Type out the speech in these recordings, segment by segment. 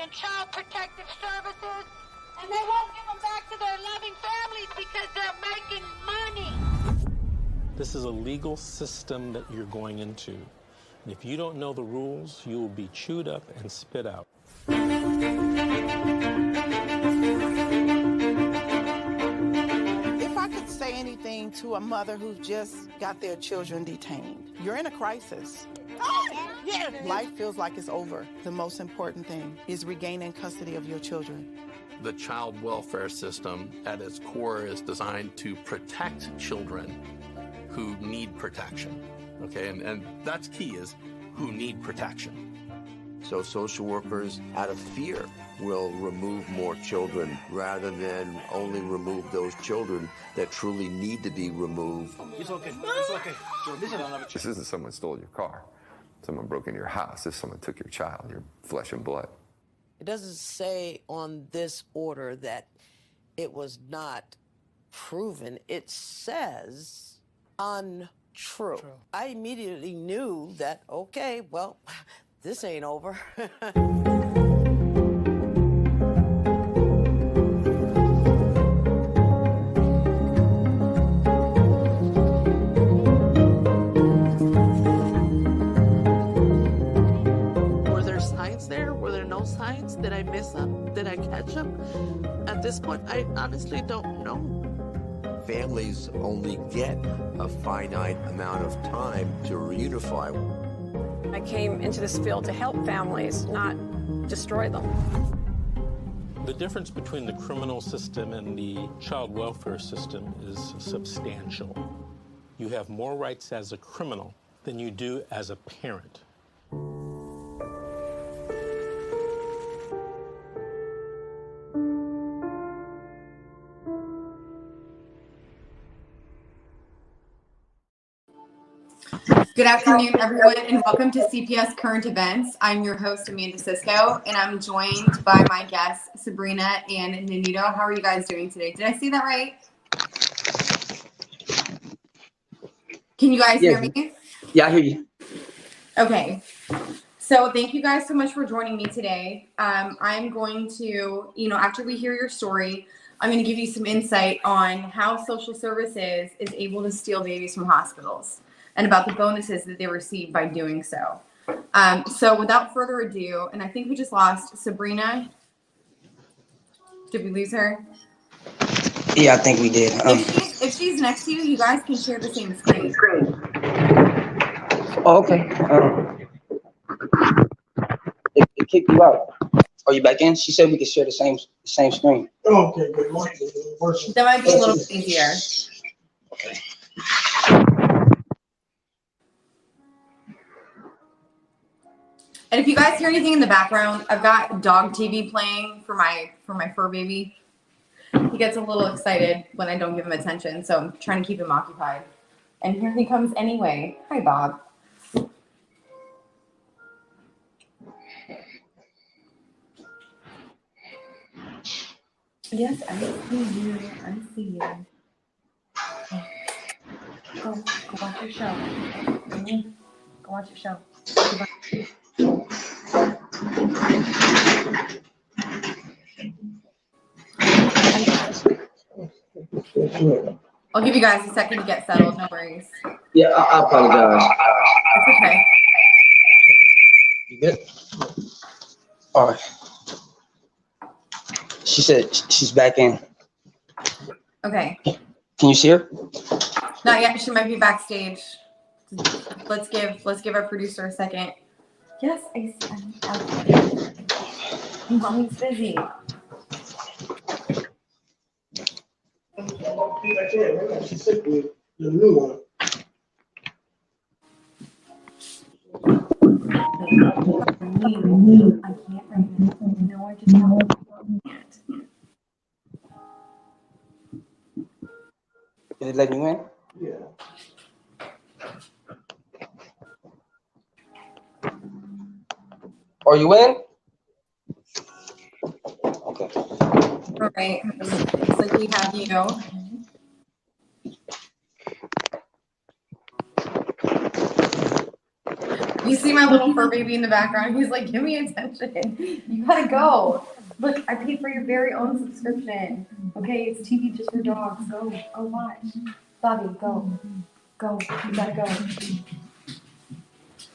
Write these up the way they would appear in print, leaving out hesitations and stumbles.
and child protective services, and they won't give them back to their loving families because they're making money. This is a legal system that you're going into. And if you don't know the rules, you will be chewed up and spit out. If I could say anything to a mother who just got their children detained, you're in a crisis. Yeah. Life feels like it's over. The most important thing is regaining custody of your children. The child welfare system at its core is designed to protect children who need protection. Okay, and that's key, is who need protection. So social workers, out of fear, will remove more children rather than only remove those children that truly need to be removed. It's okay. It's okay. This isn't someone stole your car. Someone broke into your house. This someone took your child, your flesh and blood. It doesn't say on this order that it was not proven. It says untrue. True. I immediately knew that, okay, well, this ain't over. Were there signs there? Were there no signs? Did I miss them? Did I catch them? At this point, I honestly don't know. Families only get a finite amount of time to reunify. I came into this field to help families, not destroy them. The difference between the criminal system and the child welfare system is substantial. You have more rights as a criminal than you do as a parent. Good afternoon, everyone, and welcome to CPS Current Events. I'm your host, Amanda Cisco, and I'm joined by my guests, Sabrina and Nanito. How are you guys doing today? Did I say that right? Can you guys hear me? Yeah, I hear you. Okay. So thank you guys so much for joining me today. I'm going to, after we hear your story, I'm going to give you some insight on how social services is able to steal babies from hospitals, and about the bonuses that they receive by doing so. So without further ado, and I think we just lost Sabrina. Did we lose her? Yeah, I think we did. If she's next to you, you guys can share the same screen. Oh, okay. It kicked you out. Are you back in? She said we could share the same screen. Oh, okay, good. That might be a little bit easier. Okay. And if you guys hear anything in the background, I've got dog TV playing for my fur baby. He gets a little excited when I don't give him attention, so I'm trying to keep him occupied. And here he comes anyway. Hi, Bob. Yes, I see you. I see you. Go watch your show. Go watch your show. I'll give you guys a second to get settled. No worries. Yeah, I apologize. It's okay. You good? All right. She said she's back in. Okay. Can you see her? Not yet. She might be backstage. Let's give our producer a second. Yes, Mommy's busy. She's sick with the new one. I can't right now. No, I just can't. Is it letting you in? Yeah. Are you in? Okay. All right. Looks like we have you. You see my little fur baby in the background. He's like, give me attention. You gotta go. Look, I paid for your very own subscription. Okay, it's TV just for dogs. Go watch. Bobby, go. Go. You gotta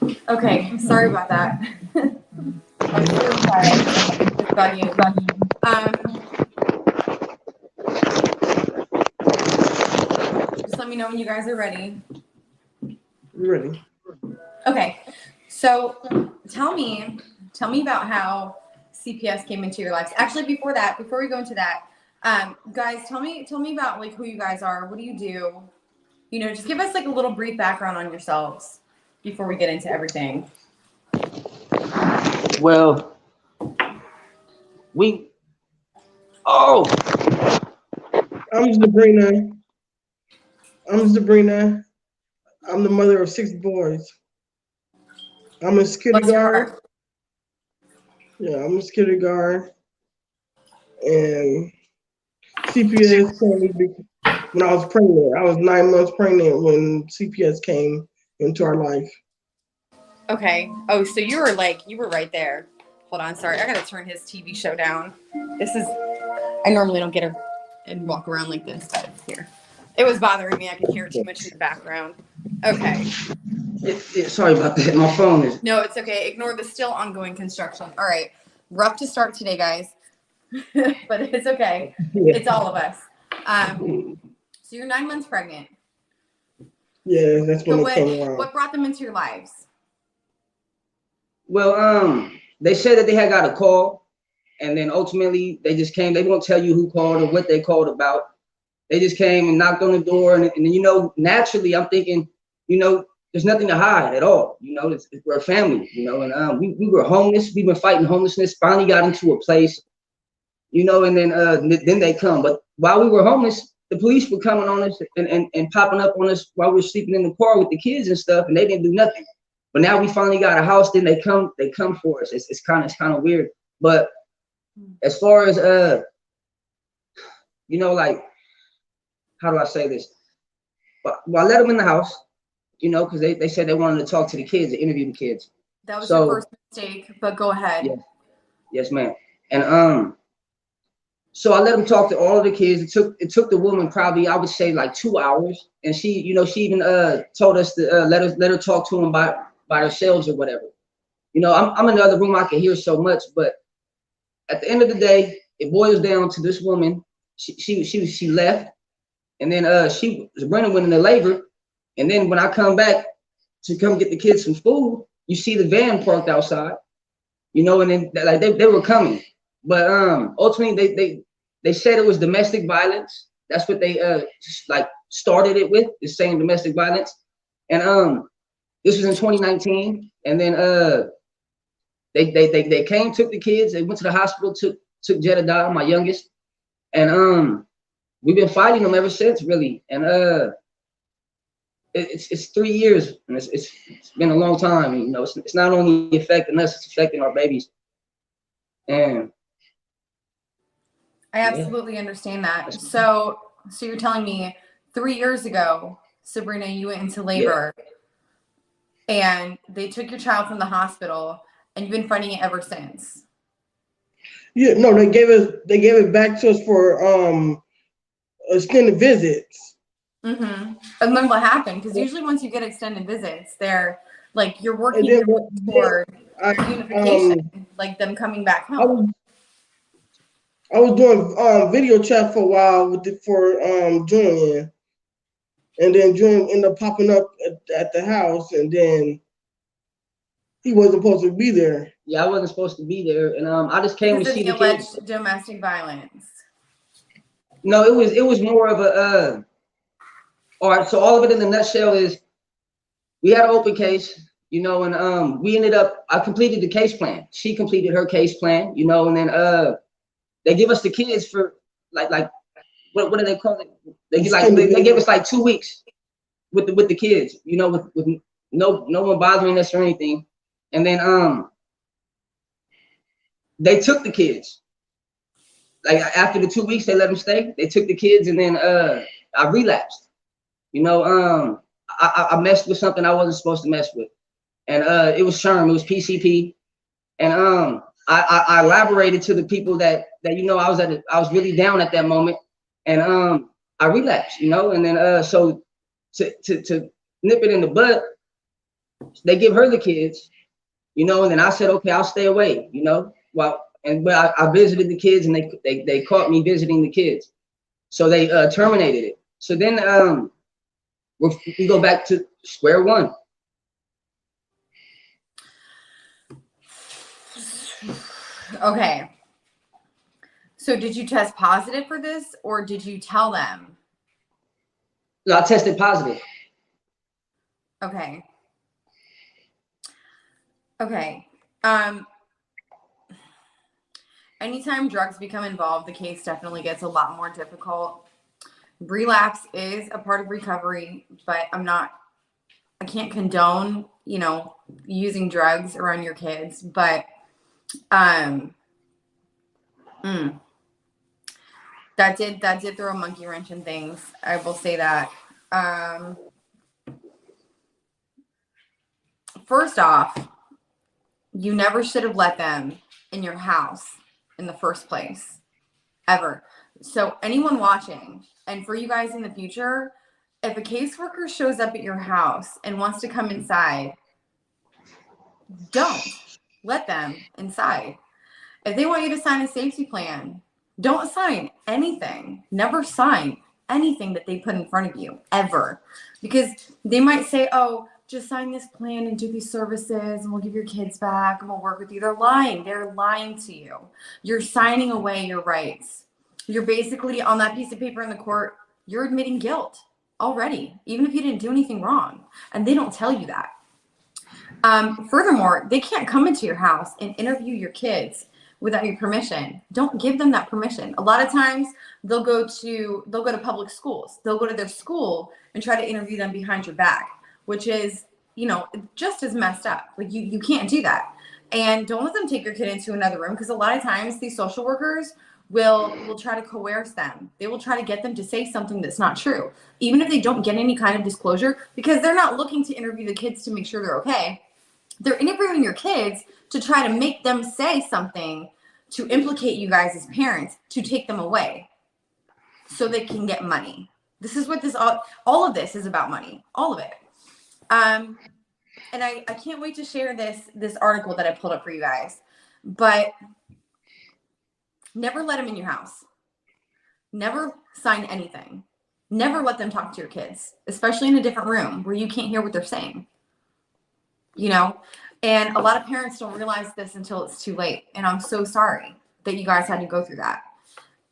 go. Okay, sorry about that. I'm so excited about you. Just let me know when you guys are ready. Ready. Okay, so tell me about how CPS came into your lives. Actually, before we go into that, guys, tell me about like who you guys are. What do you do? You know, just give us like a little brief background on yourselves before we get into everything. Well, I'm Sabrina. I'm the mother of 6 boys. I'm a security guard. Yeah, I'm a security guard. And CPS came when I was pregnant. I was 9 months pregnant when CPS came into our life. Okay. Oh, so you were right there. Hold on, sorry. I gotta turn his TV show down. I normally don't get her and walk around like this, but here. It was bothering me. I could hear too much in the background. Okay. Sorry about that. My phone is. No, it's okay. Ignore the still ongoing construction. All right. Rough to start today, guys. But it's okay. Yeah. It's all of us. So you're 9 months pregnant. Yeah, that's when it came around. What brought them into your lives? Well, they said that they had got a call, and then ultimately they just came. They won't tell you who called or what they called about. They just came and knocked on the door, and you know, naturally, I'm thinking, you know, there's nothing to hide at all. You know, we're a family. You know, and we were homeless. We've been fighting homelessness. Finally got into a place, you know, and then they come. But while we were homeless, the police were coming on us and popping up on us while we were sleeping in the car with the kids and stuff, and they didn't do nothing. But now we finally got a house. Then they come for us. It's kind of weird. But as far as you know, like, how do I say this? Well, I let them in the house, you know, because they said they wanted to talk to the kids, to interview the kids. That was your first mistake, but go ahead. Yeah. Yes, ma'am. And so I let them talk to all of the kids. It took the woman probably, I would say, like 2 hours, and she even told us to let her talk to them by themselves or whatever. You know, I'm in the other room. I can hear so much, but at the end of the day, it boils down to this woman. She left, and then Sabrina went into labor, and then when I come back to come get the kids some food, you see the van parked outside, you know, and then like they were coming, but ultimately they said it was domestic violence. That's what they like started it with, is saying domestic violence, and this was in 2019, and then they came, took the kids, they went to the hospital, took Jedediah, my youngest, and we've been fighting them ever since, really. And it's 3 years, and it's been a long time. You know, it's not only affecting us, it's affecting our babies. And I absolutely understand that. So you're telling me 3 years ago, Sabrina, you went into labor, and they took your child from the hospital, and you've been fighting it ever since. Yeah, no, they gave it back to us for extended visits. Mm-hmm. And then what happened? Because usually once you get extended visits, they're like you're working toward unification, like them coming back home. I was doing video chat for a while for Julian, and then Julian ended up popping up at the house, and then he wasn't supposed to be there. Yeah, I wasn't supposed to be there, and I just came to see the kids. Alleged domestic violence. No, it was more of a. All right, so all of it in a nutshell is, we had an open case, you know, and we ended up. I completed the case plan. She completed her case plan, you know, and then they give us the kids for like what do they call it? They give us like 2 weeks with the kids, you know, with no one bothering us or anything, and then they took the kids. Like after the 2 weeks, they let them stay. They took the kids, and then I relapsed. You know, I messed with something I wasn't supposed to mess with. and it was SHRM, it was PCP, and I elaborated to the people that I was really down at that moment, and I relapsed, and then so to nip it in the bud, they give her the kids, and then I said, okay, I'll stay away, but I visited the kids, and they caught me visiting the kids, so they terminated it. So then we go back to square one. Okay. So did you test positive for this, or did you tell them? No, I tested positive. Okay. Okay. Anytime drugs become involved, the case definitely gets a lot more difficult. Relapse is a part of recovery, but I can't condone, using drugs around your kids, but that did throw a monkey wrench in things. I will say that. First off, you never should have let them in your house in the first place, ever. So anyone watching, and for you guys in the future, if a caseworker shows up at your house and wants to come inside, don't let them inside. If they want you to sign a safety plan, don't sign anything. Never sign anything that they put in front of you, ever. Because they might say, oh, just sign this plan and do these services and we'll give your kids back and we'll work with you. They're lying. They're lying to you. You're signing away your rights. You're basically, on that piece of paper in the court, you're admitting guilt already, even if you didn't do anything wrong. And they don't tell you that. Furthermore, they can't come into your house and interview your kids without your permission. Don't give them that permission. A lot of times they'll go to public schools. They'll go to their school and try to interview them behind your back, which is, just as messed up. Like you can't do that. And don't let them take your kid into another room, because a lot of times these social workers will try to coerce them. They will try to get them to say something that's not true, even if they don't get any kind of disclosure, because they're not looking to interview the kids to make sure they're okay. They're interviewing your kids to try to make them say something to implicate you guys as parents, to take them away so they can get money. This is what all of this is about, money, all of it. And I can't wait to share this article that I pulled up for you guys, but never let them in your house. Never sign anything. Never let them talk to your kids, especially in a different room where you can't hear what they're saying. And a lot of parents don't realize this until it's too late. And I'm so sorry that you guys had to go through that.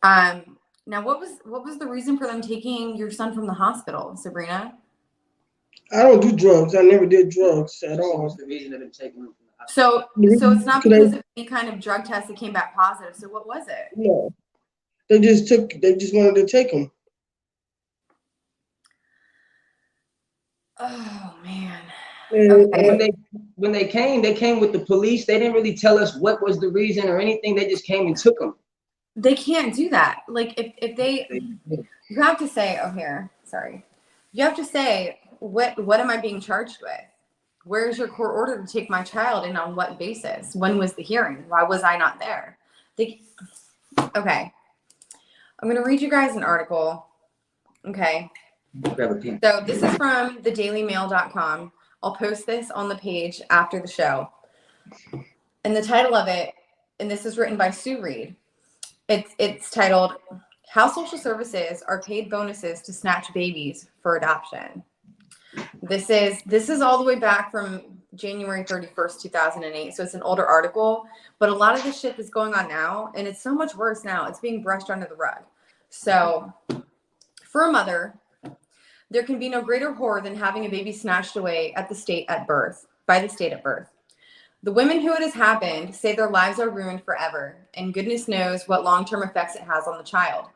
Now, what was the reason for them taking your son from the hospital, Sabrina? I don't do drugs. I never did drugs at all. What's the reason that they're taking him from the So hospital? it's not because of any kind of drug test that came back positive. So what was it? No, they just wanted to take him. Oh man. Okay. When they came with the police. They didn't really tell us what was the reason or anything. They just came and took them. They can't do that. Like if they you have to say, oh here, sorry. You have to say, what am I being charged with? Where's your court order to take my child, and on what basis? When was the hearing? Why was I not there? Okay. I'm going to read you guys an article. Okay. So this is from thedailymail.com. I'll post this on the page after the show. And the title of it, and this is written by Sue Reed. It's titled, How Social Services Are Paid Bonuses to Snatch Babies for Adoption. This is all the way back from January 31st, 2008. So it's an older article, but a lot of this shit is going on now, and it's so much worse now. It's being brushed under the rug. So for a mother, there can be no greater horror than having a baby snatched away by the state at birth. The women who it has happened say their lives are ruined forever, and goodness knows what long-term effects it has on the child.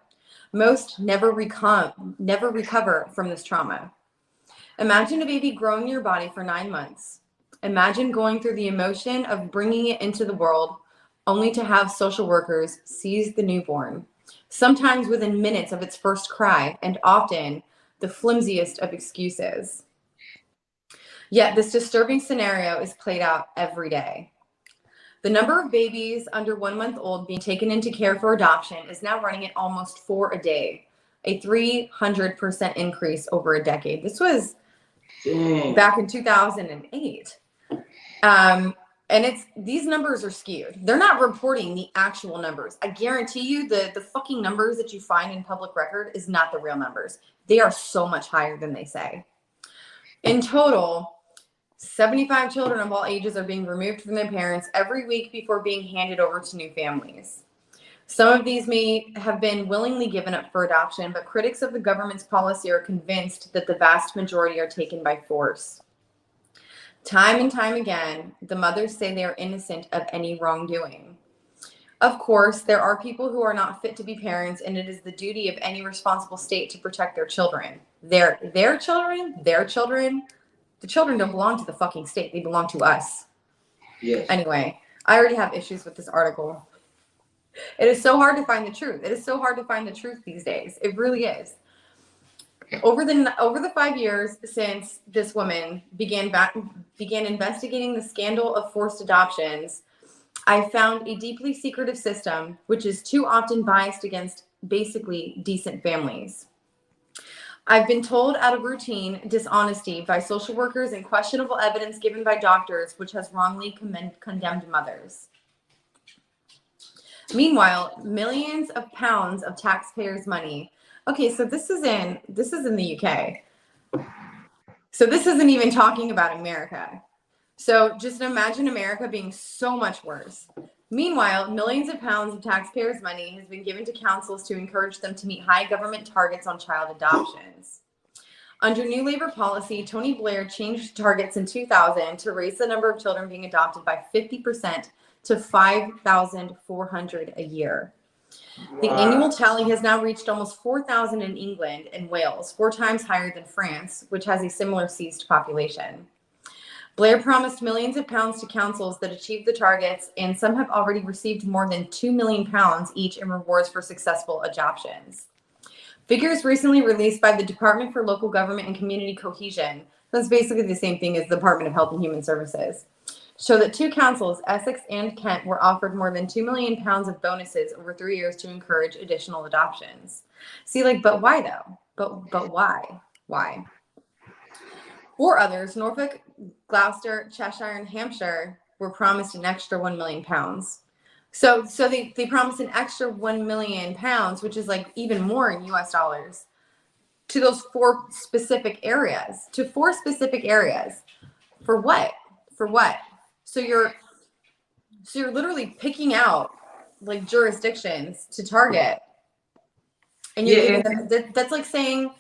Most never recover from this trauma. Imagine a baby growing in your body for 9 months. Imagine going through the emotion of bringing it into the world, only to have social workers seize the newborn, sometimes within minutes of its first cry, and often the flimsiest of excuses. Yet this disturbing scenario is played out every day. The number of babies under 1 month old being taken into care for adoption is now running at almost 4 a day, a 300% increase over a decade. This was back in 2008. And these numbers are skewed. They're not reporting the actual numbers. I guarantee you the fucking numbers that you find in public record is not the real numbers. They are so much higher than they say. In total, 75 children of all ages are being removed from their parents every week before being handed over to new families. Some of these may have been willingly given up for adoption, but critics of the government's policy are convinced that the vast majority are taken by force. Time and time again, the mothers say they are innocent of any wrongdoing. Of course, there are people who are not fit to be parents, and it is the duty of any responsible state to protect their children. Their children. The children don't belong to the fucking state. They belong to us. Yes. Anyway, I already have issues with this article. It is so hard to find the truth. It is so hard to find the truth these days. It really is. Over the 5 years since this woman began investigating the scandal of forced adoptions, I found a deeply secretive system which is too often biased against basically decent families. I've been told out of routine dishonesty by social workers and questionable evidence given by doctors, which has wrongly condemned mothers. Meanwhile, millions of pounds of taxpayers' money. Okay, so this is in the UK. So this isn't even talking about America. So just imagine America being so much worse. Meanwhile, millions of pounds of taxpayers' money has been given to councils to encourage them to meet high government targets on child adoptions. Under new Labor policy, Tony Blair changed targets in 2000 to raise the number of children being adopted by 50% to 5,400 a year. The annual tally has now reached almost 4,000 in England and Wales, 4 times higher than France, which has a similar seized population. Blair promised millions of pounds to councils that achieved the targets, and some have already received more than £2 million each in rewards for successful adoptions. Figures recently released by the Department for Local Government and Community Cohesion, that's basically the same thing as the Department of Health and Human Services, show that 2 councils, Essex and Kent, were offered more than £2 million of bonuses over 3 years to encourage additional adoptions. See, but why though? But why? Why? 4 others, Norfolk, Gloucester, Cheshire, and Hampshire, were promised an extra £1 million. So they promised an extra £1 million, which is even more in US dollars, to those 4 specific areas. To 4 specific areas. For what? For what? So you're literally picking out jurisdictions to target, and you're giving them, that's like saying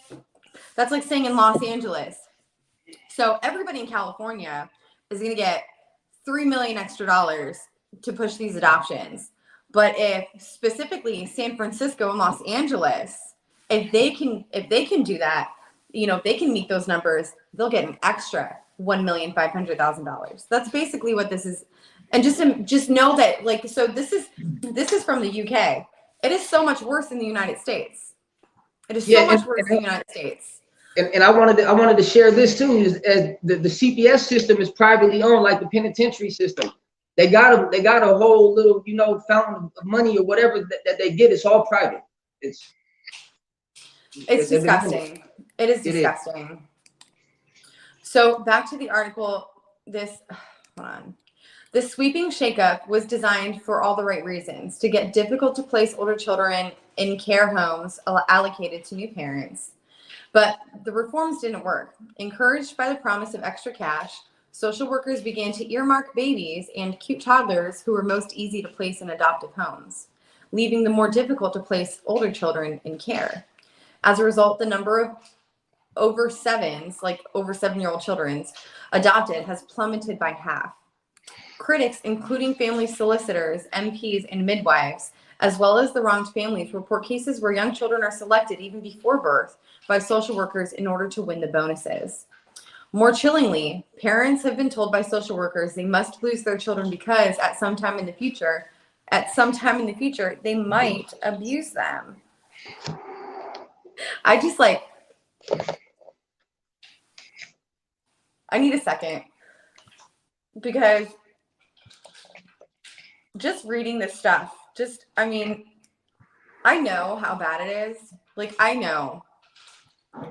in Los Angeles. So everybody in California is going to get $3 million extra to push these adoptions. But if specifically San Francisco and Los Angeles, if they can do that, if they can meet those numbers, they'll get an extra $1,500,000. That's basically what this is. And just know that so this is from the UK. It is so much worse in the United States. It is so much worse in the United States. And I wanted to share this too. Is the CPS system is privately owned, like the penitentiary system. They got a whole little fountain of money or whatever that they get. It's all private. It's disgusting. It is disgusting. So back to the article. This sweeping shakeup was designed for all the right reasons, to get difficult to place older children in care homes allocated to new parents. But the reforms didn't work. Encouraged by the promise of extra cash, social workers began to earmark babies and cute toddlers who were most easy to place in adoptive homes, leaving the more difficult to place older children in care. As a result, the number of over 7-year-old children adopted has plummeted by half. Critics, including family solicitors, MPs, and midwives, as well as the wronged families, report cases where young children are selected even before birth by social workers in order to win the bonuses. More chillingly, parents have been told by social workers they must lose their children because at some time in the future, they might abuse them. I I need a second because just reading this stuff, I mean, I know how bad it is. Like, I know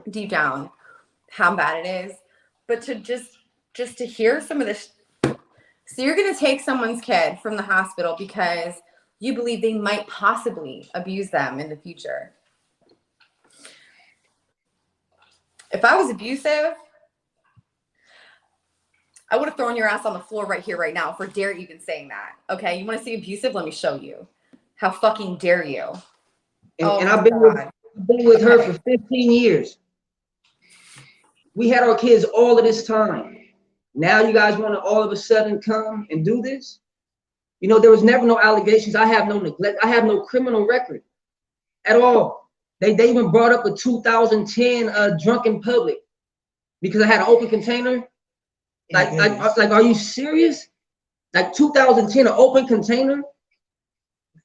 deep down how bad it is, but to just to hear some of this. So you're going to take someone's kid from the hospital because you believe they might possibly abuse them in the future. If I was abusive, I would have thrown your ass on the floor right here, right now, for dare even saying that. Okay, you want to see abusive? Let me show you. How fucking dare you? And I've been with her for 15 years. We had our kids all of this time. Now you guys want to all of a sudden come and do this? You know, there was never no allegations. I have no neglect. I have no criminal record at all. They even brought up a 2010 drunk in public because I had an open container. Like, are you serious? Like 2010, an open container.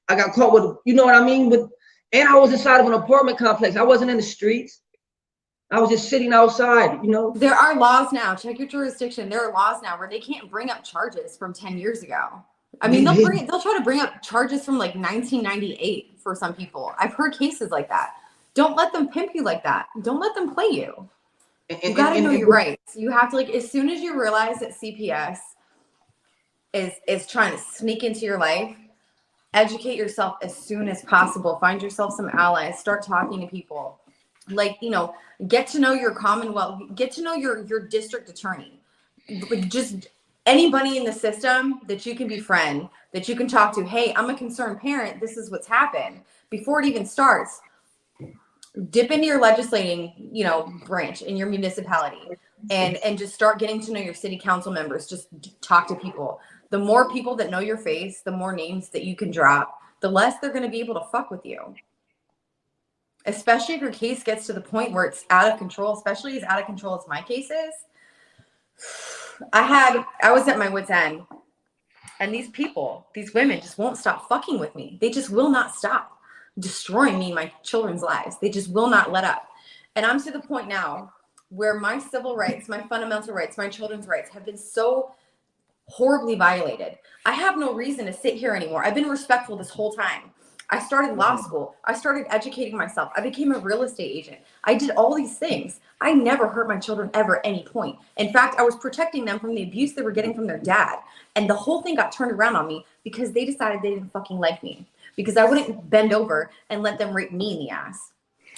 I got caught with, you know what I mean? And I was inside of an apartment complex. I wasn't in the streets. I was just sitting outside, you know. There are laws now. Check your jurisdiction. There are laws now where they can't bring up charges from 10 years ago. I mean, they'll try to bring up charges from like 1998 for some people. I've heard cases like that. Don't let them pimp you like that. Don't let them play you. You got to know your rights. You have to, like, as soon as you realize that CPS is trying to sneak into your life, educate yourself as soon as possible. Find yourself some allies. Start talking to people. Like, you know, get to know your Commonwealth. Get to know your district attorney. Like, just anybody in the system that you can befriend, that you can talk to. Hey, I'm a concerned parent. This is what's happened. Before it even starts, dip into your legislating, you know, branch in your municipality and just start getting to know your city council members. Just talk to people. The more people that know your face, the more names that you can drop, the less they're going to be able to fuck with you. Especially if your case gets to the point where it's out of control, especially as out of control as my case is. I was at my wit's end, and these people, these women just won't stop fucking with me. They just will not stop destroying me and my children's lives. They just will not let up. And I'm to the point now where my civil rights, my fundamental rights, my children's rights have been so horribly violated. I have no reason to sit here anymore. I've been respectful this whole time. I started law school. I started educating myself. I became a real estate agent. I did all these things. I never hurt my children ever at any point. In fact, I was protecting them from the abuse they were getting from their dad. And the whole thing got turned around on me because they decided they didn't fucking like me. Because I wouldn't bend over and let them rape me in the ass.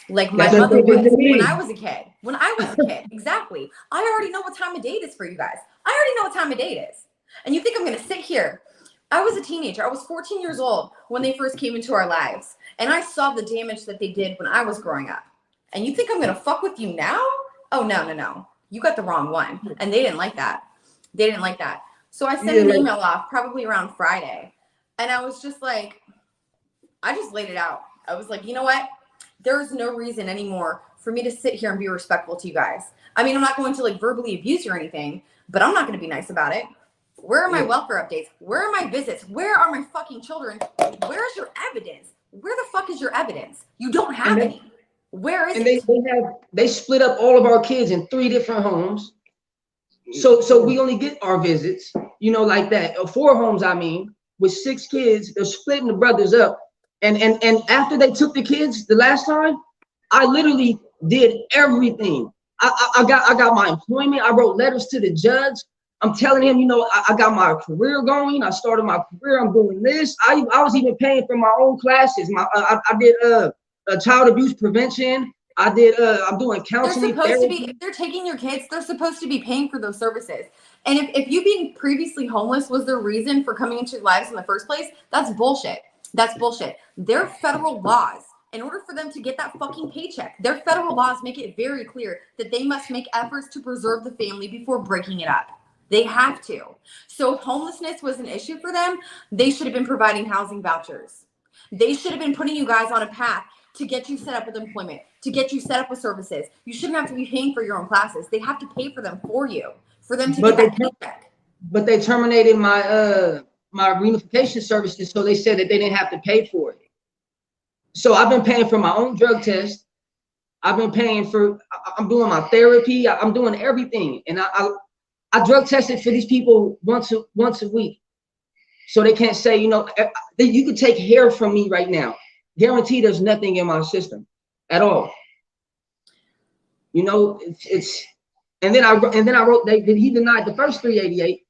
Like my mother was when I was a kid. When I was a kid, exactly. I already know what time of day it is for you guys. I already know what time of day it is. And you think I'm going to sit here? I was a teenager. I was 14 years old when they first came into our lives. And I saw the damage that they did when I was growing up. And you think I'm going to fuck with you now? Oh, no. You got the wrong one. And they didn't like that. They didn't like that. So I sent an email off probably around Friday. And I was just like, I just laid it out. I was like, you know what? There's no reason anymore for me to sit here and be respectful to you guys. I mean, I'm not going to like verbally abuse you or anything, but I'm not going to be nice about it. Where are my welfare updates? Where are my visits? Where are my fucking children? Where's your evidence? Where the fuck is your evidence? You don't have any. Where is it? They split up all of our kids in 3 different homes. So we only get our visits, you know, like that. 4 homes, I mean, with 6 kids. They're splitting the brothers up. And after they took the kids the last time, I literally did everything. I got my employment. I wrote letters to the judge. I'm telling him, you know, I got my career going. I started my career. I'm doing this. I was even paying for my own classes. I did child abuse prevention. I'm doing counseling. They're taking your kids. They're supposed to be paying for those services. And if you being previously homeless was the reason for coming into your lives in the first place, that's bullshit. That's bullshit. Their federal laws, in order for them to get that fucking paycheck, their federal laws make it very clear that they must make efforts to preserve the family before breaking it up. They have to. So if homelessness was an issue for them, they should have been providing housing vouchers. They should have been putting you guys on a path to get you set up with employment, to get you set up with services. You shouldn't have to be paying for your own classes. They have to pay for them for you, for them to get that paycheck. But they terminated my my reunification services, so they said that they didn't have to pay for it. So I've been paying for my own drug test. I'm doing my therapy. I'm doing everything. And I drug tested for these people once a week. So they can't say, you know, you could take hair from me right now. Guaranteed there's nothing in my system at all. You know, it's and then I wrote, he denied the first 388,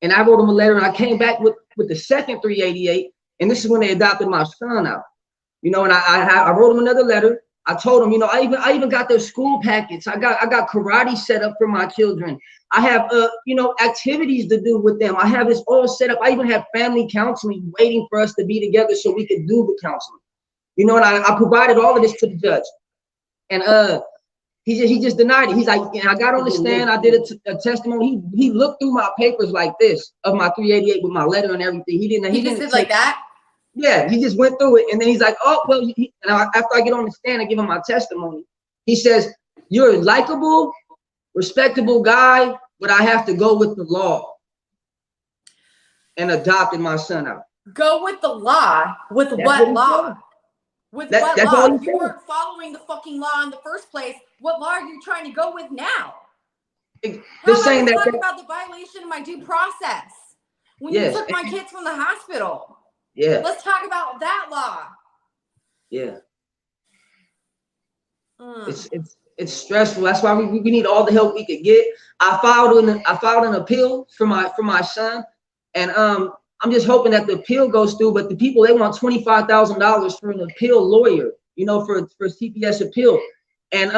and I wrote him a letter, and I came back with the second 388, and this is when they adopted my son out. You know, and I wrote him another letter. I told him, you know, I even got their school packets. I got karate set up for my children. I have you know, activities to do with them. I have this all set up. I even have family counseling waiting for us to be together so we could do the counseling. You know, and I provided all of this to the judge, and he just denied it. He's like, and I got on the stand. I did a testimony. He looked through my papers like this of my 388 with my letter and everything. He just did like that. Yeah, he just went through it, and then he's like, oh well. After I get on the stand and give him my testimony, he says, you're a likable, respectable guy, but I have to go with the law, and adopted my son out. Go with the law? With what law? With what law? You weren't following the fucking law in the first place. What law are you trying to go with now? They're saying that. Talk about the violation of my due process when you took my kids from the hospital. Yeah. Let's talk about that law. Yeah. It's stressful. That's why we need all the help we could get. I filed an appeal for my son, and I'm just hoping that the appeal goes through. But the people, they want $25,000 for an appeal lawyer, you know, for CPS appeal. And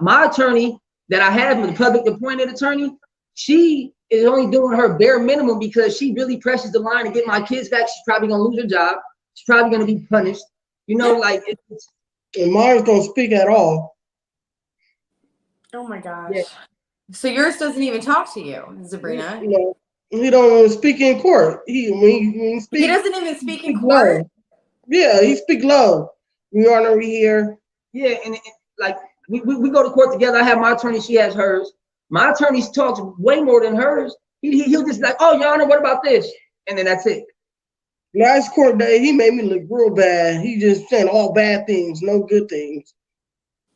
my attorney that I have, the public appointed attorney, she is only doing her bare minimum because she really presses the line to get my kids back. She's probably gonna lose her job. She's probably gonna be punished. You know, like and Mars don't speak at all. Oh my gosh. Yeah. So yours doesn't even talk to you, Sabrina. No, he don't speak in court. When he speaks, he doesn't even speak in court. Low. Yeah, he speak low. We are here. Yeah, and like we go to court together. I have my attorney, she has hers. My attorney talks way more than hers. He'll just like, oh, Your Honor, what about this? And then that's it. Last court day, he made me look real bad. He just saying all bad things, no good things.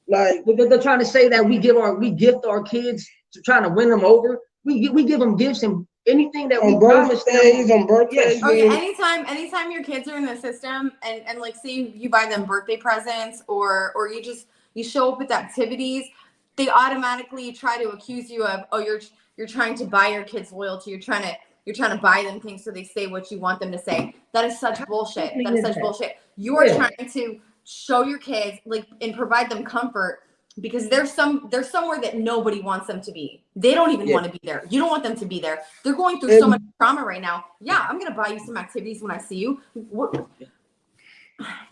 Like they're trying to say that we gift our kids to trying to win them over. We give them gifts and anything that we promise them. On birthdays. Okay, anytime your kids are in the system and like say you buy them birthday presents or you show up with activities, they automatically try to accuse you of, oh, you're trying to buy your kids loyalty. You're trying to buy them things so they say what you want them to say. That is such bullshit. That is such bullshit. You are trying to show your kids like and provide them comfort because there's somewhere that nobody wants them to be. They don't even want to be there. You don't want them to be there. They're going through so much trauma right now. Yeah, I'm gonna buy you some activities when I see you.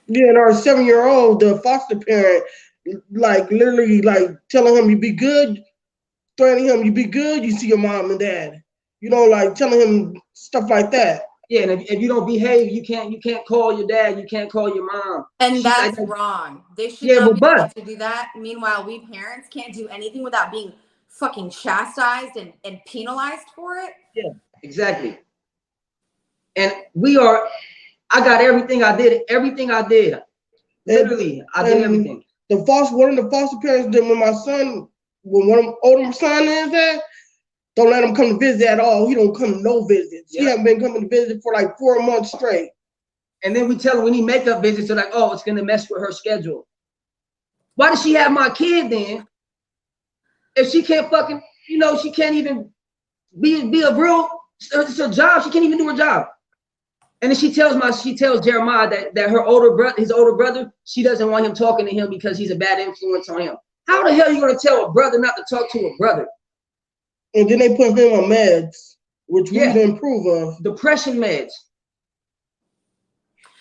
Yeah, and our 7-year-old, the foster parent, like literally like telling him you be good, threatening him you be good, you see your mom and dad. You know, like telling him stuff like that. Yeah, and if you don't behave, you can't call your dad, you can't call your mom. And that's wrong. They should not be able to do that. Meanwhile, we parents can't do anything without being fucking chastised and penalized for it. Yeah, exactly. And I got everything I did. Literally, I did everything. One of the foster parents did when my son, when one of the older son is there, don't let him come to visit at all. He don't come to no visits. He hasn't been coming to visit for like 4 months straight. And then we tell her we need makeup visits. They're like, oh, it's gonna mess with her schedule. Why does she have my kid then? If she can't fucking, you know, she can't even be a real, it's her job. She can't even do her job. And then she tells Jeremiah that his older brother, she doesn't want him talking to him because he's a bad influence on him. How the hell are you gonna tell a brother not to talk to a brother? And then they put him on meds, which we didn't approve of. Depression meds.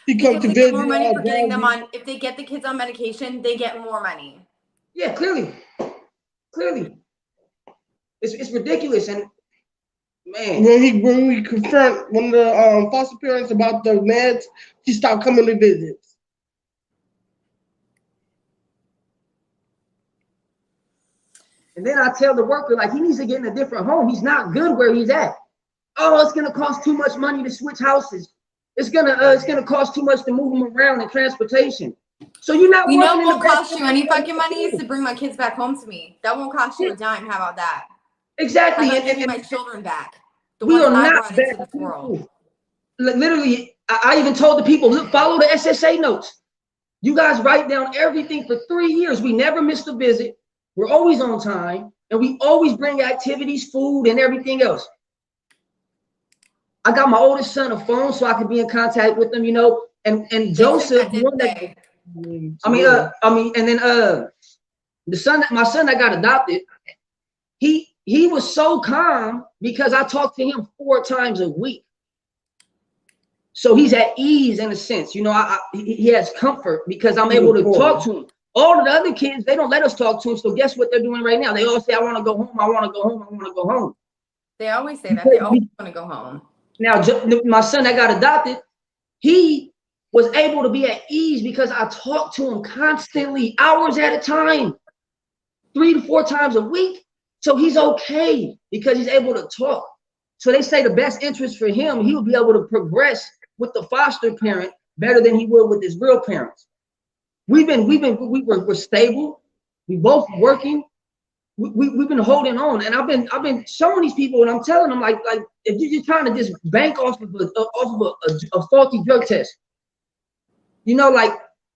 He comes to visit. More money for getting them on. If they get the kids on medication, they get more money. Yeah, clearly. It's ridiculous. And man, when we confront one of the foster parents about the meds, he stopped coming to visits. And then I tell the worker, like, he needs to get in a different home. He's not good where he's at. Oh, it's gonna cost too much money to switch houses. It's gonna cost too much to move them around in transportation. So you're not. You know what won't cost you any fucking money is to bring my kids back home to me. That won't cost you a dime. How about that? Exactly. How about giving my children back? The We ones are I not brought into bad this people. world. Literally, I even told the people, look, follow the SSA notes. You guys write down everything for 3 years. We never missed a visit. We're always on time. And we always bring activities, food, and everything else. I got my oldest son a phone so I can be in contact with him, you know. And Joseph, the one that, and then my son that got adopted, he was so calm because I talked to him 4 times a week. So he's at ease in a sense, you know. He has comfort because I'm able to talk to him. All of the other kids, they don't let us talk to him. So guess what they're doing right now? They all say, I want to go home. I want to go home. I want to go home. They always say that. They always want to go home. Now, my son that got adopted, he was able to be at ease because I talked to him constantly, hours at a time, 3 to 4 times a week. So he's okay because he's able to talk. So they say the best interest for him, he will be able to progress with the foster parent better than he would with his real parents. We're stable. We both working. We've been holding on, and I've been showing these people, and I'm telling them like if you're trying to just bank off of a faulty drug test, you know, like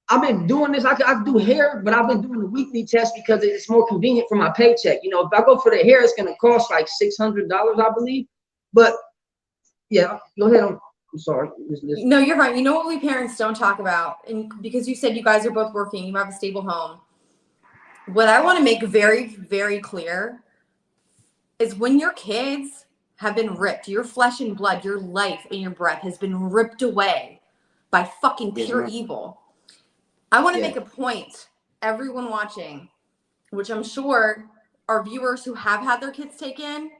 I've been doing this. I can do hair, but I've been doing the weekly test because it's more convenient for my paycheck. You know, if I go for the hair, it's gonna cost like $600, I believe. But yeah, go ahead. I'm sorry. No, you're right. You know what we parents don't talk about, and because you said you guys are both working, you have a stable home. What I want to make very, very clear is when your kids have been ripped, your flesh and blood, your life and your breath has been ripped away by fucking pure evil. I want to make a point, everyone watching, which I'm sure our viewers who have had their kids taken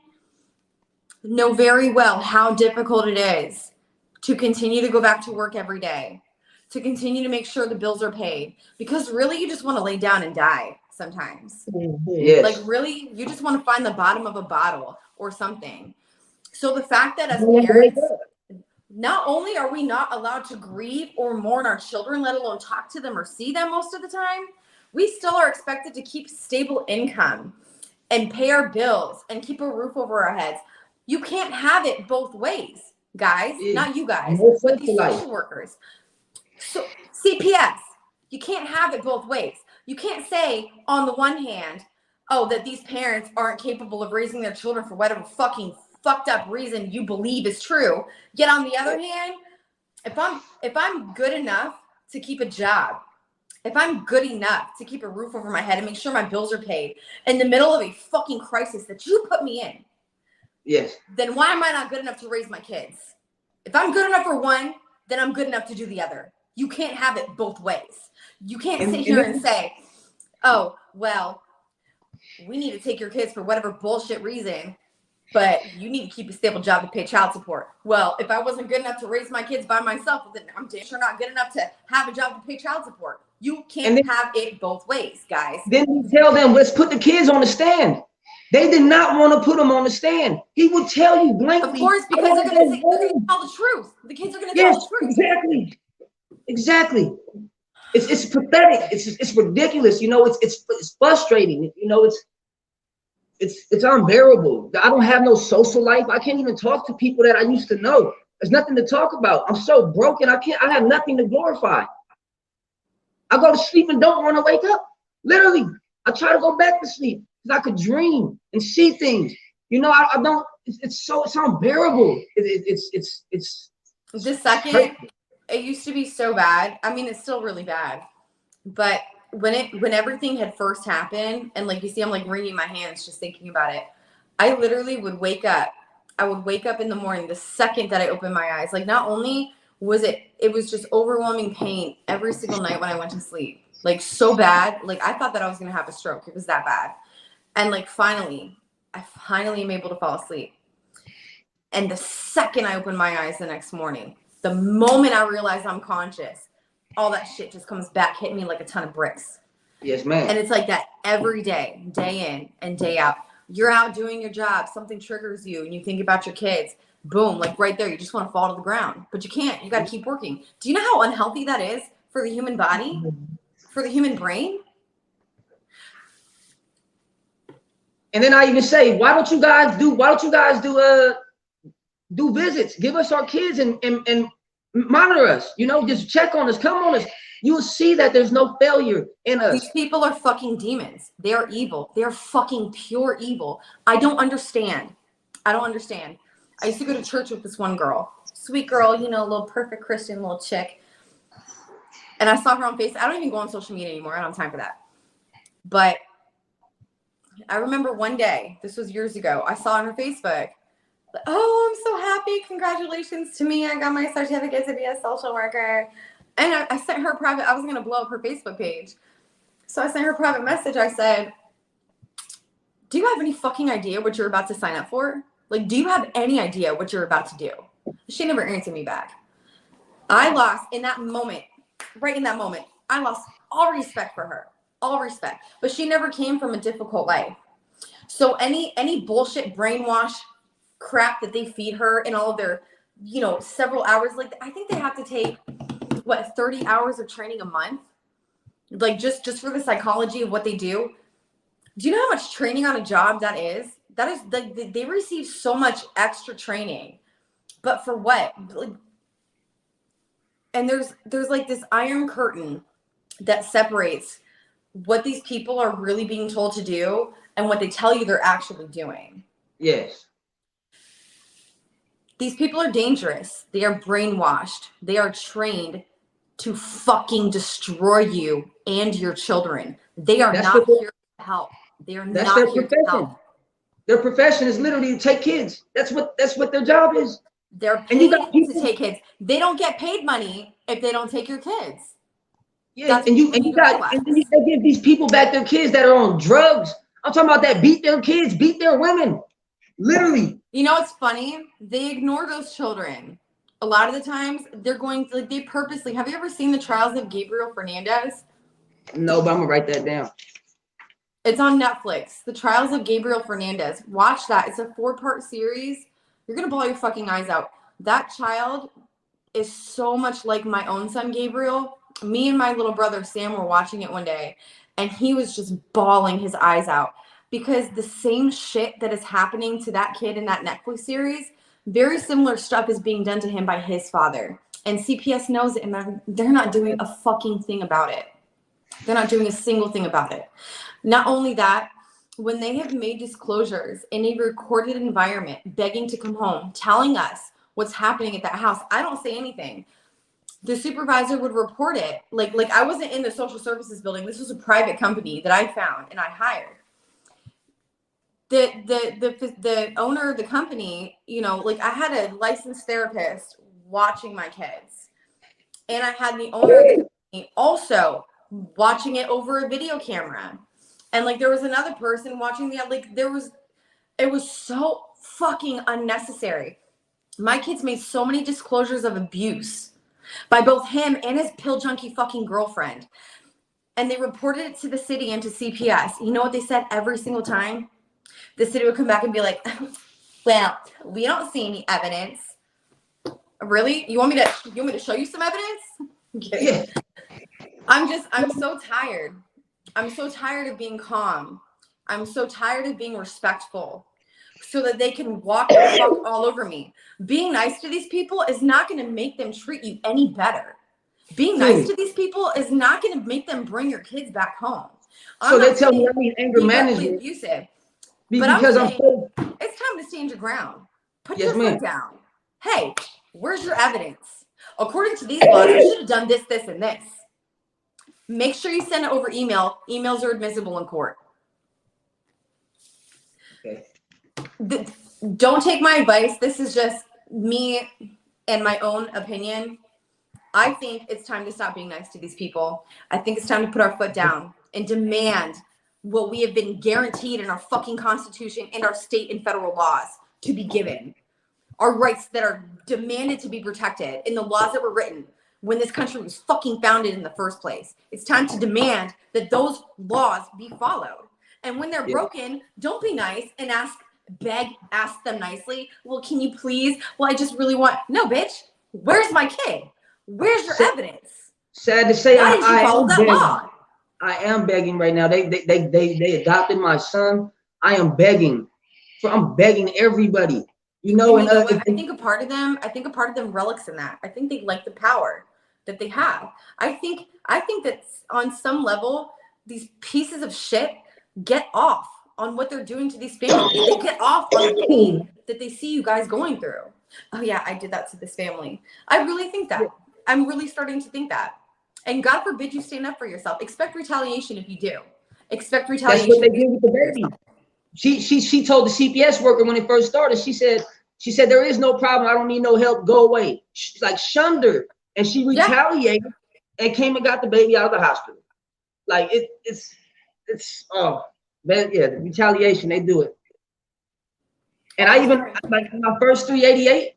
know very well how difficult it is to continue to go back to work every day, to continue to make sure the bills are paid, because really you just want to lay down and die sometimes. Yes. Like really, you just want to find the bottom of a bottle or something. So the fact that as parents, not only are we not allowed to grieve or mourn our children, let alone talk to them or see them most of the time, we still are expected to keep stable income and pay our bills and keep a roof over our heads. You can't have it both ways, guys. Not you guys, but these social workers. So CPS, you can't have it both ways. You can't say on the one hand, oh, that these parents aren't capable of raising their children for whatever fucking fucked up reason you believe is true. Yet on the other hand, if I'm good enough to keep a job, if I'm good enough to keep a roof over my head and make sure my bills are paid in the middle of a fucking crisis that you put me in, then why am I not good enough to raise my kids? If I'm good enough for one, then I'm good enough to do the other. You can't have it both ways. You can't sit here and say, oh, well, we need to take your kids for whatever bullshit reason, but you need to keep a stable job to pay child support. Well, if I wasn't good enough to raise my kids by myself, then I'm damn sure not good enough to have a job to pay child support. You can't have it both ways, guys. Then you tell them, let's put the kids on the stand. They did not want to put them on the stand. He would tell you blankly. Of course, because they're going to tell the truth. The kids are going to tell the truth. Exactly. It's pathetic. It's ridiculous. You know, it's frustrating. You know, it's unbearable. I don't have no social life. I can't even talk to people that I used to know. There's nothing to talk about. I'm so broken. I have nothing to glorify. I go to sleep and don't want to wake up. Literally, I try to go back to sleep because I could dream and see things. You know, I don't. It's unbearable. It's this second. It used to be so bad. I mean, it's still really bad. But when everything had first happened, and like you see, I'm like wringing my hands just thinking about it. I literally would wake up. I would wake up in the morning the second that I opened my eyes. Like not only was it was just overwhelming pain every single night when I went to sleep. Like so bad. Like I thought that I was gonna have a stroke. It was that bad. And like I finally am able to fall asleep. And the second I opened my eyes the next morning, the moment I realize I'm conscious, all that shit just comes back, hit me like a ton of bricks. Yes, ma'am. And it's like that every day, day in and day out. You're out doing your job, something triggers you, and you think about your kids. Boom, like right there, you just want to fall to the ground. But you can't. You got to keep working. Do you know how unhealthy that is for the human body, for the human brain? And then I even say, why don't you guys do visits? Give us our kids and monitor us. You know, just check on us, come on us. You'll see that there's no failure in us. These people are fucking demons. They are evil. They are fucking pure evil. I don't understand. I used to go to church with this one girl, sweet girl, you know, a little perfect Christian little chick. And I saw her on Facebook. I don't even go on social media anymore. I don't have time for that. But I remember one day, this was years ago, I saw on her Facebook, oh, I'm so happy. Congratulations to me. I got my certificate to be a social worker. And I sent her a private, I was going to blow up her Facebook page. So I sent her a private message. I said, do you have any fucking idea what you're about to sign up for? Like, do you have any idea what you're about to do? She never answered me back. I lost in that moment, right in that moment, I lost all respect for her, all respect. But she never came from a difficult life. So any bullshit brainwash crap that they feed her in all of their, you know, several hours, like I think they have to take, what, 30 hours of training a month? Like just for the psychology of what they do. Do you know how much training on a job that is? That is like they receive so much extra training, but for what? Like, and there's like this iron curtain that separates what these people are really being told to do and what they tell you they're actually doing. Yes. These people are dangerous. They are brainwashed. They are trained to fucking destroy you and your children. They are not here to help. They are not here to help. Their profession is literally to take kids. That's what their job is. They're paid to take kids. They don't get paid money if they don't take your kids. Yeah, and then they give these people back their kids that are on drugs. I'm talking about that beat their kids, beat their women. Literally. You know what's funny? They ignore those children. A lot of the times they're going to, like, they purposely, have you ever seen the trials of Gabriel Fernandez? No, but I'm gonna write that down. It's on Netflix. The Trials of Gabriel Fernandez. Watch that. It's a 4-part series. You're going to bawl your fucking eyes out. That child is so much like my own son, Gabriel. Me and my little brother, Sam, were watching it one day, and he was just bawling his eyes out because the same shit that is happening to that kid in that Netflix series, very similar stuff is being done to him by his father. And CPS knows it, and they're not doing a fucking thing about it. They're not doing a single thing about it. Not only that, when they have made disclosures in a recorded environment, begging to come home, telling us what's happening at that house, I don't say anything. The supervisor would report it. Like I wasn't in the social services building. This was a private company that I found and I hired. The owner of the company, you know, like I had a licensed therapist watching my kids, and I had the owner of the company also watching it over a video camera. And like there was another person watching it was so fucking unnecessary. My kids made so many disclosures of abuse by both him and his pill junkie fucking girlfriend. And they reported it to the city and to CPS. You know what they said every single time? The city would come back and be like, well, we don't see any evidence. Really? You want me to show you some evidence? Yeah. I'm so tired. I'm so tired of being calm. I'm so tired of being respectful so that they can walk the fuck all over me. Being nice to these people is not going to make them treat you any better. Being nice to these people is not going to make them bring your kids back home. So they tell me I need anger management. Abusive. But I'm saying, it's time to stand your ground. Put yes, your foot down. Hey, where's your evidence? According to these laws, you should have done this, this, and this. Make sure you send it over email. Emails are admissible in court. Okay. Don't take my advice. This is just me and my own opinion. I think it's time to stop being nice to these people. I think it's time to put our foot down and demand what we have been guaranteed in our fucking Constitution and our state and federal laws to be given. Our rights that are demanded to be protected in the laws that were written when this country was fucking founded in the first place. It's time to demand that those laws be followed. And when they're broken, don't be nice and ask them nicely. Well, can you please? Well, I just really want. No, bitch. Where's my kid? Where's your evidence? Sad to say, I am begging right now. I am begging right now. They adopted my son I am begging. So I'm begging everybody, you know. And I think a part of them relics in that. I think they like the power that they have. I think that on some level, these pieces of shit get off on what they're doing to these families. They get off on the pain that they see you guys going through. Oh yeah, I did that to this family. I really think that. I'm really starting to think that. And God forbid you stand up for yourself. Expect retaliation if you do. Expect retaliation. That's what they did with the baby. She told the CPS worker when it first started, she said, there is no problem. I don't need no help. Go away. She like shunned her, and she retaliated and came and got the baby out of the hospital. Like it's oh man, yeah, the retaliation, they do it. And I even like my first 388,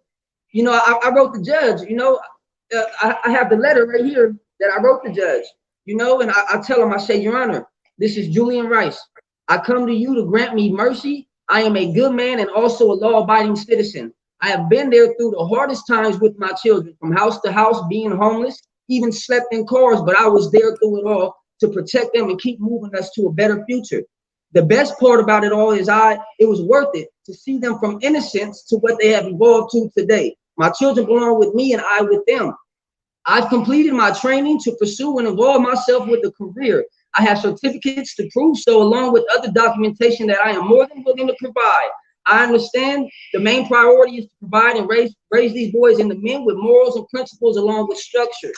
you know, I wrote the judge, you know, I have the letter right here that I wrote the judge, you know, and I tell him, I say, Your Honor, this is Julian Rice. I come to you to grant me mercy. I am a good man and also a law-abiding citizen. I have been there through the hardest times with my children, from house to house, being homeless, even slept in cars, but I was there through it all to protect them and keep moving us to a better future. The best part about it all is it was worth it to see them from innocence to what they have evolved to today. My children belong with me and I with them. I've completed my training to pursue and involve myself with a career. I have certificates to prove so, along with other documentation that I am more than willing to provide. I understand the main priority is to provide and raise these boys into men with morals and principles along with structure.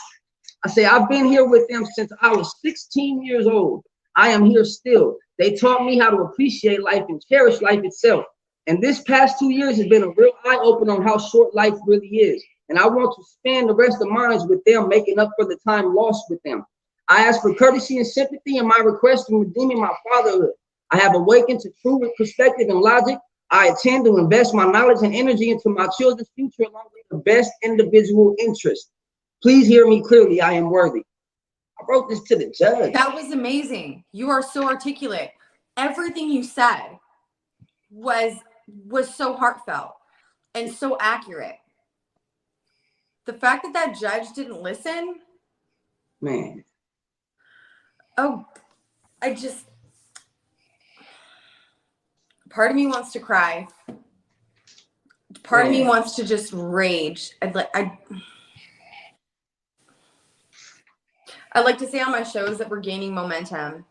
I say I've been here with them since I was 16 years old. I am here still. They taught me how to appreciate life and cherish life itself. And this past 2 years has been a real eye-opener on how short life really is. And I want to spend the rest of mine with them, making up for the time lost with them. I ask for courtesy and sympathy in my request in redeeming my fatherhood. I have awakened to true perspective and logic. I intend to invest my knowledge and energy into my children's future along with the best individual interest. Please hear me clearly. I am worthy. I wrote this to the judge. That was amazing. You are so articulate. Everything you said was so heartfelt and so accurate. The fact that judge didn't listen, man. Oh, part of me wants to cry. Part of me wants to just rage. I'd like to say on my shows that we're gaining momentum.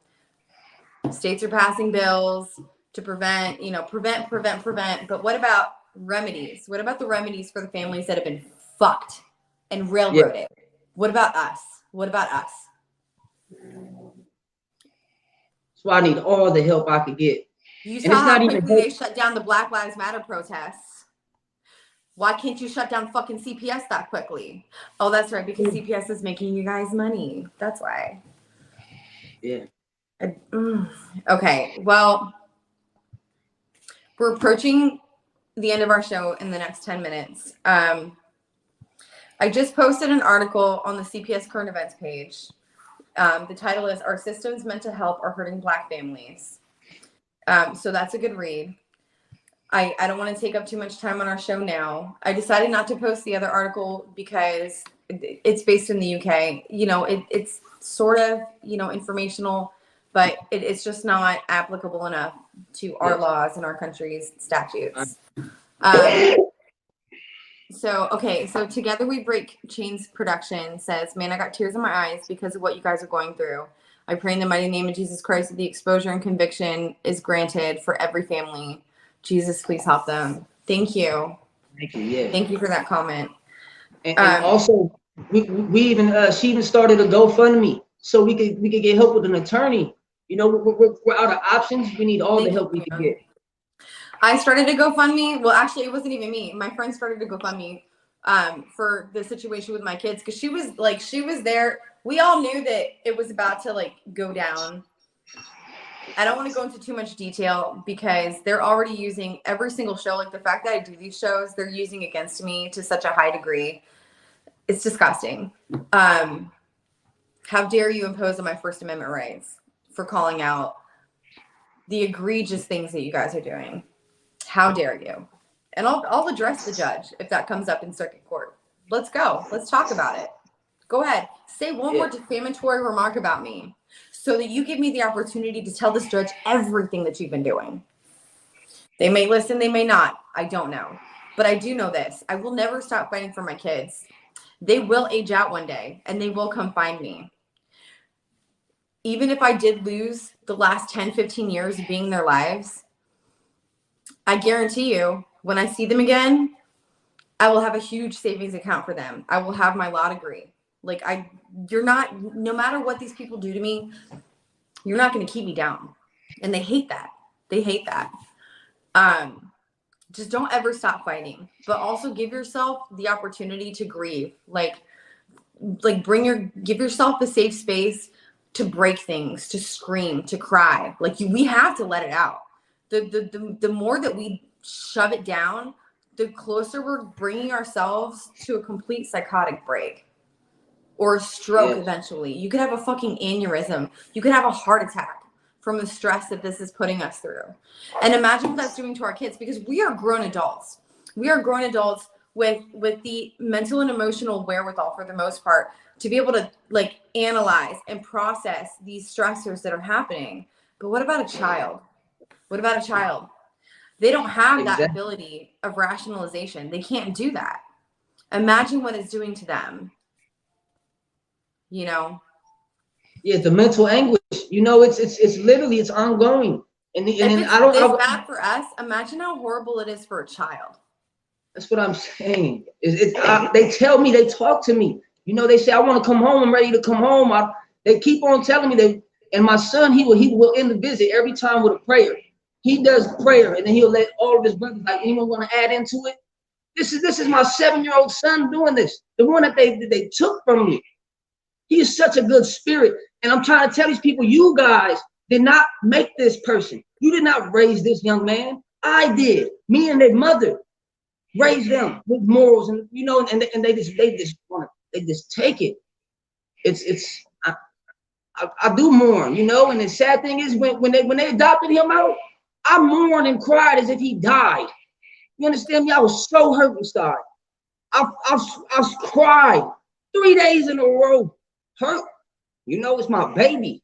States are passing bills to prevent. But what about remedies? What about the remedies for the families that have been fucked and railroaded? What about us? So I need all the help I could get. You saw how quickly they shut down the Black Lives Matter protests. Why can't you shut down fucking CPS that quickly? Oh, that's right, because CPS is making you guys money. That's why. Yeah. Okay, well, we're approaching the end of our show in the next 10 minutes. I just posted an article on the CPS current events page. The title is Our Systems Meant to Help Are Hurting Black Families. So that's a good read. I don't want to take up too much time on our show now. I decided not to post the other article because it's based in the UK. You know, it's sort of, informational, but it's just not applicable enough to our laws and our country's statutes. So Together We Break Chains Production says, man, I got tears in my eyes because of what you guys are going through. I pray in the mighty name of Jesus Christ that the exposure and conviction is granted for every family. Jesus, please help them. Thank you. Thank you. Yeah. Thank you for that comment. And also, we even she even started a GoFundMe so we could get help with an attorney. You know, we're out of options. We need all the help we can get. I started a GoFundMe. Well, actually, it wasn't even me. My friend started a GoFundMe for the situation with my kids because she was there. We all knew that it was about to go down. I don't want to go into too much detail because they're already using every single show. Like the fact that I do these shows, they're using against me to such a high degree. It's disgusting. How dare you impose on my First Amendment rights for calling out the egregious things that you guys are doing? How dare you? And I'll address the judge if that comes up in circuit court. Let's go. Let's talk about it. Go ahead. Say one more defamatory remark about me so that you give me the opportunity to tell this judge everything that you've been doing. They may listen, they may not. I don't know. But I do know this. I will never stop fighting for my kids. They will age out one day and they will come find me. Even if I did lose the last 10, 15 years of being in their lives, I guarantee you, when I see them again, I will have a huge savings account for them. I will have my law degree. Like you're not, no matter what these people do to me, you're not going to keep me down. And they hate that. They hate that. Just don't ever stop fighting, but also give yourself the opportunity to grieve. Like give yourself a safe space to break things, to scream, to cry. Like we have to let it out. The more that we shove it down, the closer we're bringing ourselves to a complete psychotic break or a stroke. Eventually. You could have a fucking aneurysm. You could have a heart attack from the stress that this is putting us through. And imagine what that's doing to our kids, because we are grown adults. We are grown adults with the mental and emotional wherewithal, for the most part, to be able to like analyze and process these stressors that are happening. But what about a child? What about a child? They don't have that ability of rationalization. They can't do that. Imagine what it's doing to them. You know? Yeah, the mental anguish. You know, it's literally, it's ongoing. And I don't. It's bad for us. Imagine how horrible it is for a child. That's what I'm saying. They tell me, they talk to me. You know, they say, I want to come home. I'm ready to come home. They keep on telling me and my son, he will end the visit every time with a prayer. He does prayer, and then he'll let all of his brothers, like, anyone want to add into it? This is my 7-year-old son doing this. The one that they took from me. He is such a good spirit. And I'm trying to tell these people, you guys did not make this person. You did not raise this young man. I did. Me and their mother raised them with morals, and you know, and they just take it. I do mourn, you know, and the sad thing is when they adopted him out, I mourned and cried as if he died. You understand me? I was so hurt inside. I cried 3 days in a row. Hurt. You know, it's my baby.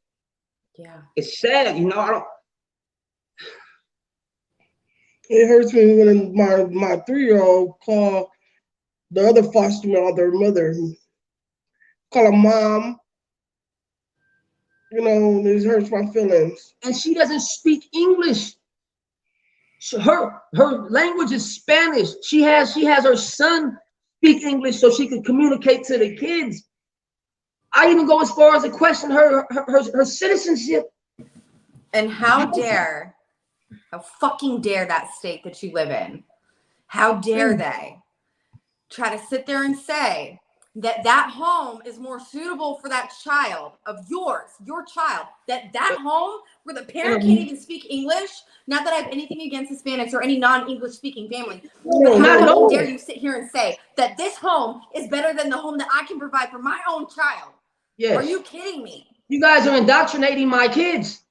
Yeah. It's sad, you know. It hurts me when my 3-year-old call the other foster mother, call her mom. You know, this hurts my feelings. And she doesn't speak English. Her language is Spanish. She has her son speak English so she can communicate to the kids. I even go as far as to question her citizenship. And how fucking dare that state that you live in? How dare they try to sit there and say that home is more suitable for that child of yours, your child, that home where the parent can't even speak English. Not that I have anything against Hispanics or any non-English speaking family, but how dare you sit here and say that this home is better than the home that I can provide for my own child? Yes. Are you kidding me? You guys are indoctrinating my kids.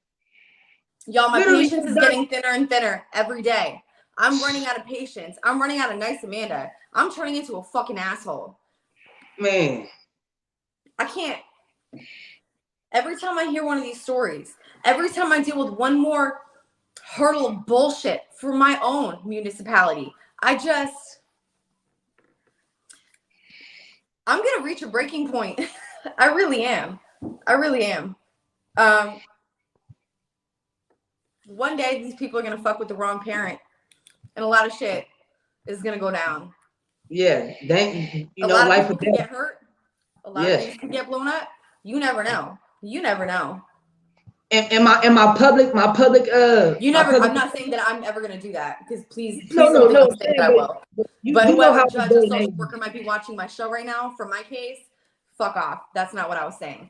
Y'all, my patience is getting thinner and thinner every day. I'm running out of patience. I'm running out of nice Amanda. I'm turning into a fucking asshole. Man. I can't. Every time I hear one of these stories, every time I deal with one more hurdle of bullshit for my own municipality, I'm going to reach a breaking point. I really am. One day these people are going to fuck with the wrong parent and a lot of shit is going to go down. Yeah. A lot of people can get hurt. A lot of things can get blown up. You never know. And my public you never. I'm not saying that I'm ever gonna do that, because please don't think I'm saying that I will. But whoever judge or social worker might be watching my show right now for my case, fuck off. That's not what I was saying.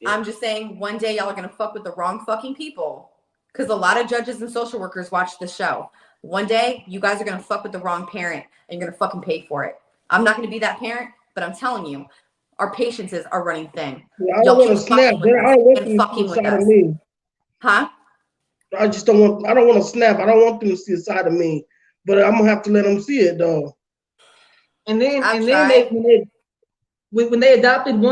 Yeah. I'm just saying one day y'all are gonna fuck with the wrong fucking people, because a lot of judges and social workers watch the show. One day you guys are gonna fuck with the wrong parent and you're gonna fucking pay for it. I'm not gonna be that parent, but I'm telling you, our patiences are running thin. Yeah, I don't want to snap. I don't want them to see a side of me. Huh? I don't want to snap. I don't want them to see a side of me. But I'm gonna have to let them see it though. And then when they adopted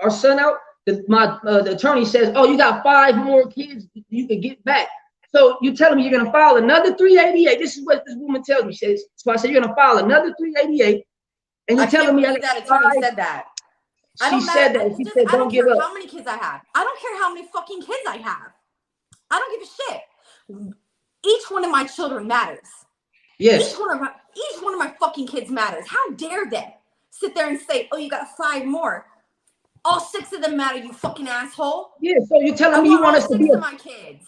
our son out, the attorney says, "Oh, you got 5 more kids you could get back." So you're telling me you're gonna file another 388? This is what this woman tells me. She says, so I said you're gonna file another 388, and you're telling me I that attorney said that. She said that. She said, I don't give care up. how many kids I have. I don't care how many fucking kids I have. I don't give a shit. Each one of my children matters. Yes. Each one of my fucking kids matters. How dare they sit there and say, "Oh, you got 5 more"? All 6 of them matter, you fucking asshole. Yeah. So you're telling me you want us to be of my kids.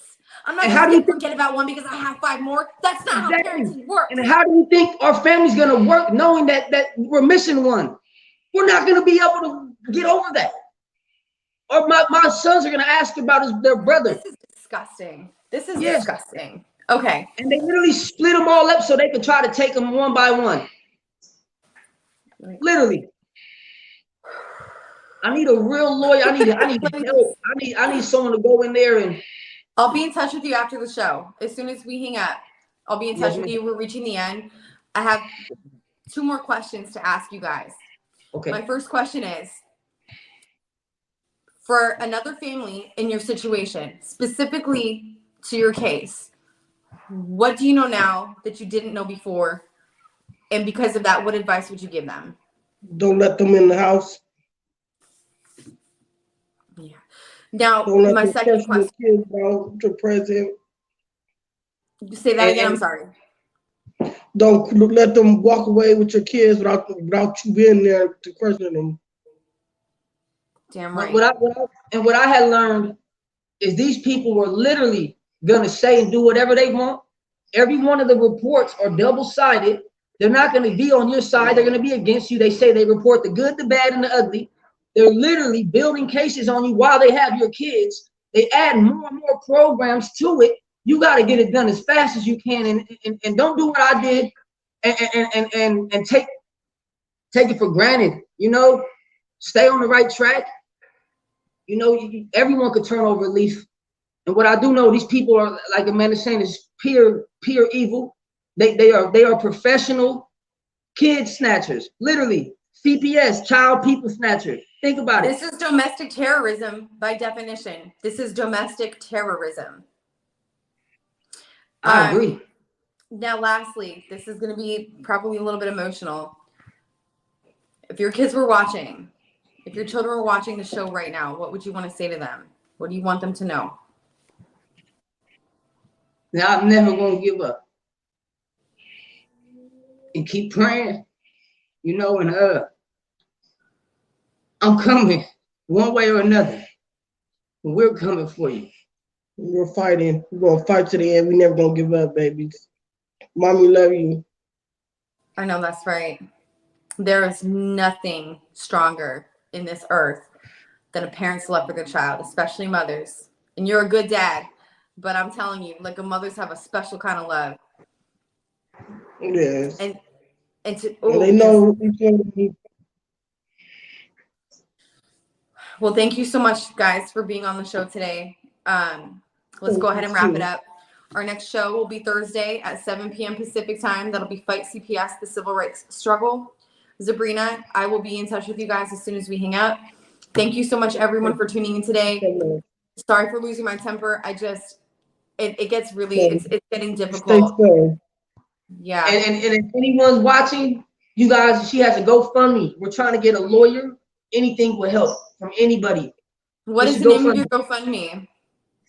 I'm not gonna forget about one because I have 5 more. That's not how parenting works. And how do you think our family's gonna work knowing that we're missing one? We're not gonna be able to get over that. Or my sons are gonna ask about their brother. This is disgusting. This is disgusting. Okay. And they literally split them all up so they could try to take them one by one. Literally. I need a real lawyer. I need help. I need someone to go in there and. I'll be in touch with you after the show. As soon as we hang up, I'll be in touch with you. We're reaching the end. I have 2 more questions to ask you guys. Okay. My first question is, for another family in your situation, specifically to your case, what do you know now that you didn't know before? And because of that, what advice would you give them? Don't let them in the house. Yeah. Now, my second question. Kids about your present. Say that again. I'm sorry. Don't let them walk away with your kids without you being there to question them. Damn right. What I had learned is these people were literally gonna say and do whatever they want. Every one of the reports are double-sided. They're not gonna be on your side. They're gonna be against you. They say they report the good, the bad, and the ugly. They're literally building cases on you while they have your kids. They add more and more programs to it. You got to get it done as fast as you can, and don't do what I did, and take it for granted. You know, stay on the right track. You know, everyone could turn over a leaf. And what I do know, these people are, like Amanda's saying, is pure evil. They are professional kid snatchers, literally. CPS, child people snatcher. Think about it. This is domestic terrorism by definition. This is domestic terrorism. I agree. Now, lastly, this is going to be probably a little bit emotional. If your kids were watching, if your children were watching the show right now, what would you want to say to them? What do you want them to know? Now, I'm never going to give up. And keep praying. You know, and I'm coming one way or another. We're coming for you. We're fighting. We're going to fight to the end. We're never going to give up, babies. Mommy, love you. I know that's right. There is nothing stronger in this earth than a parent's love for their child, especially mothers. And you're a good dad, but I'm telling you, like, mothers have a special kind of love. Yes. And they know each other. Well, thank you so much, guys, for being on the show today. Let's go ahead and wrap it up. Our next show will be Thursday at 7 p.m. Pacific time. That'll be Fight CPS, the Civil Rights Struggle. Sabrina, I will be in touch with you guys as soon as we hang up. Thank you so much, everyone, for tuning in today. Sorry for losing my temper. It gets really, it's getting difficult. Yeah. And if anyone's watching, you guys, she has a GoFundMe. We're trying to get a lawyer. Anything will help from anybody. What is the name of your GoFundMe?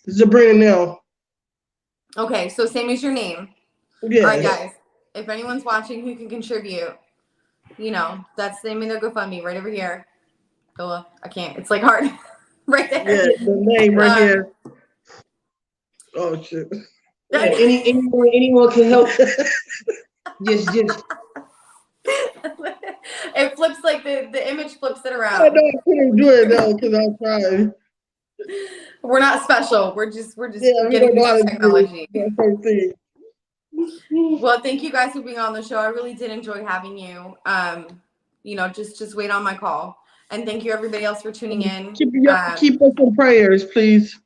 Sabrina Nell. Okay, so same as your name. Yeah. All right, guys. If anyone's watching who can contribute, you know, that's the name of their GoFundMe right over here. Oh, I can't. It's like hard. Right there. Yeah, the name right here. Oh shit. Yeah, anyone can help. just it flips, like the image flips it around. I couldn't do it though because I'm trying. We're not special. We're just yeah, getting new technology. Well, Well, thank you guys for being on the show. I really did enjoy having you. You know, just wait on my call. And thank you everybody else for tuning in. Keep us in prayers, please.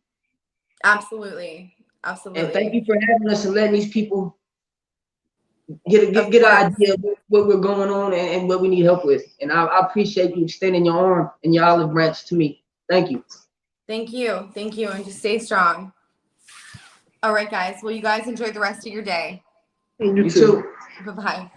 Absolutely. Absolutely. And thank you for having us and letting these people get an idea of what we're going on and what we need help with. And I appreciate you extending your arm and your olive branch to me. Thank you. Thank you. Thank you. And just stay strong. All right, guys. Well, you guys enjoy the rest of your day. You too. Bye-bye.